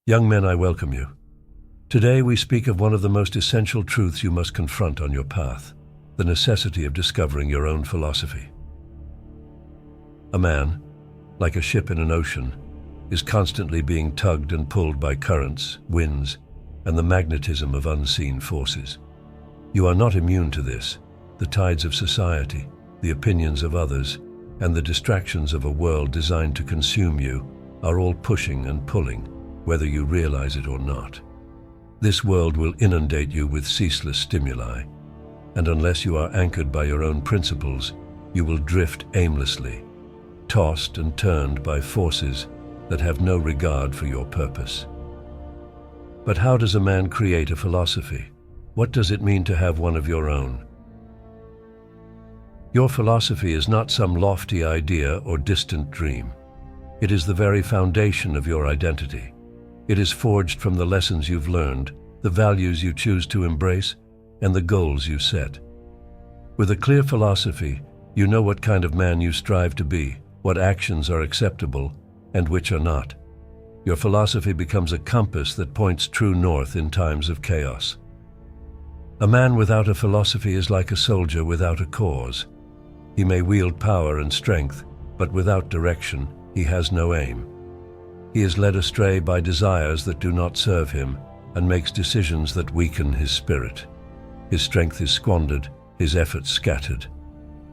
Young men, I welcome you. Today we speak of one of the most essential truths you must confront on your path, the necessity of discovering your own philosophy. A man, like a ship in an ocean, is constantly being tugged and pulled by currents, winds, and the magnetism of unseen forces. You are not immune to this. The tides of society, the opinions of others, and the distractions of a world designed to consume you are all pushing and pulling, whether you realize it or not. This world will inundate you with ceaseless stimuli, and unless you are anchored by your own principles, you will drift aimlessly, tossed and turned by forces that have no regard for your purpose. But how does a man create a philosophy? What does it mean to have one of your own? Your philosophy is not some lofty idea or distant dream. It is the very foundation of your identity. It is forged from the lessons you've learned, the values you choose to embrace, and the goals you set. With a clear philosophy, you know what kind of man you strive to be, what actions are acceptable, and which are not. Your philosophy becomes a compass that points true north in times of chaos. A man without a philosophy is like a soldier without a cause. He may wield power and strength, but without direction, he has no aim. He is led astray by desires that do not serve him and makes decisions that weaken his spirit. His strength is squandered, his efforts scattered.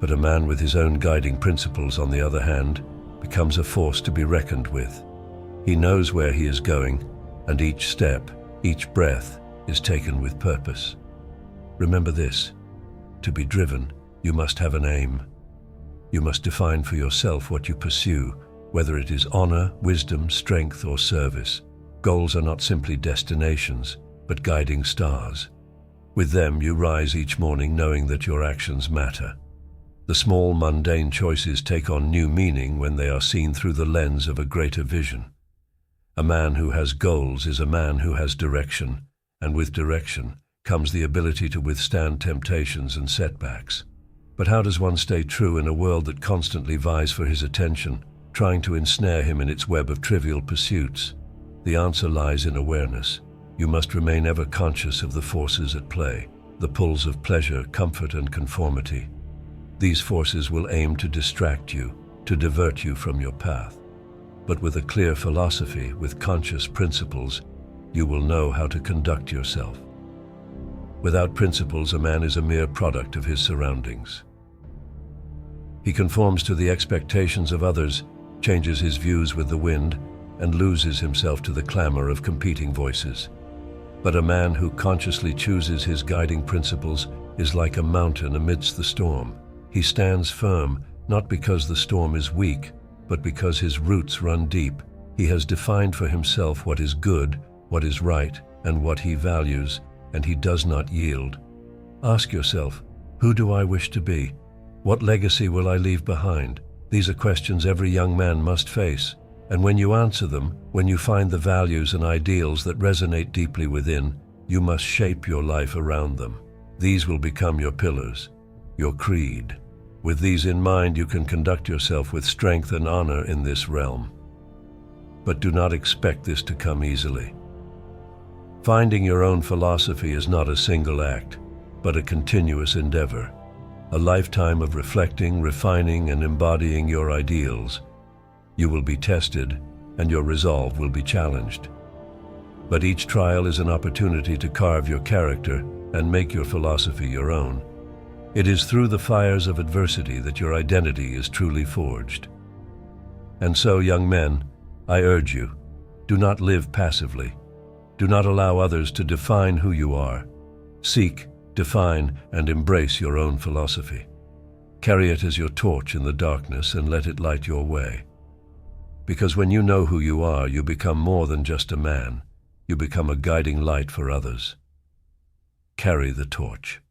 But a man with his own guiding principles, on the other hand, becomes a force to be reckoned with. He knows where he is going, and each step, each breath, is taken with purpose. Remember this: to be driven, you must have an aim. You must define for yourself what you pursue, whether it is honor, wisdom, strength, or service. Goals are not simply destinations, but guiding stars. With them, you rise each morning knowing that your actions matter. The small, mundane choices take on new meaning when they are seen through the lens of a greater vision. A man who has goals is a man who has direction, and with direction comes the ability to withstand temptations and setbacks. But how does one stay true in a world that constantly vies for his attention, trying to ensnare him in its web of trivial pursuits? The answer lies in awareness. You must remain ever conscious of the forces at play, the pulls of pleasure, comfort, and conformity. These forces will aim to distract you, to divert you from your path. But with a clear philosophy, with conscious principles, you will know how to conduct yourself. Without principles, a man is a mere product of his surroundings. He conforms to the expectations of others, changes his views with the wind, and loses himself to the clamor of competing voices. But a man who consciously chooses his guiding principles is like a mountain amidst the storm. He stands firm, not because the storm is weak, but because his roots run deep. He has defined for himself what is good, what is right, and what he values, and he does not yield. Ask yourself, who do I wish to be? What legacy will I leave behind? These are questions every young man must face, and when you answer them, when you find the values and ideals that resonate deeply within, you must shape your life around them. These will become your pillars, your creed. With these in mind, you can conduct yourself with strength and honor in this realm. But do not expect this to come easily. Finding your own philosophy is not a single act, but a continuous endeavor. A lifetime of reflecting, refining, and embodying your ideals. You will be tested, and your resolve will be challenged. But each trial is an opportunity to carve your character and make your philosophy your own. It is through the fires of adversity that your identity is truly forged. And so, young men, I urge you, do not live passively. Do not allow others to define who you are. Seek, define, and embrace your own philosophy. Carry it as your torch in the darkness and let it light your way. Because when you know who you are, you become more than just a man. You become a guiding light for others. Carry the torch.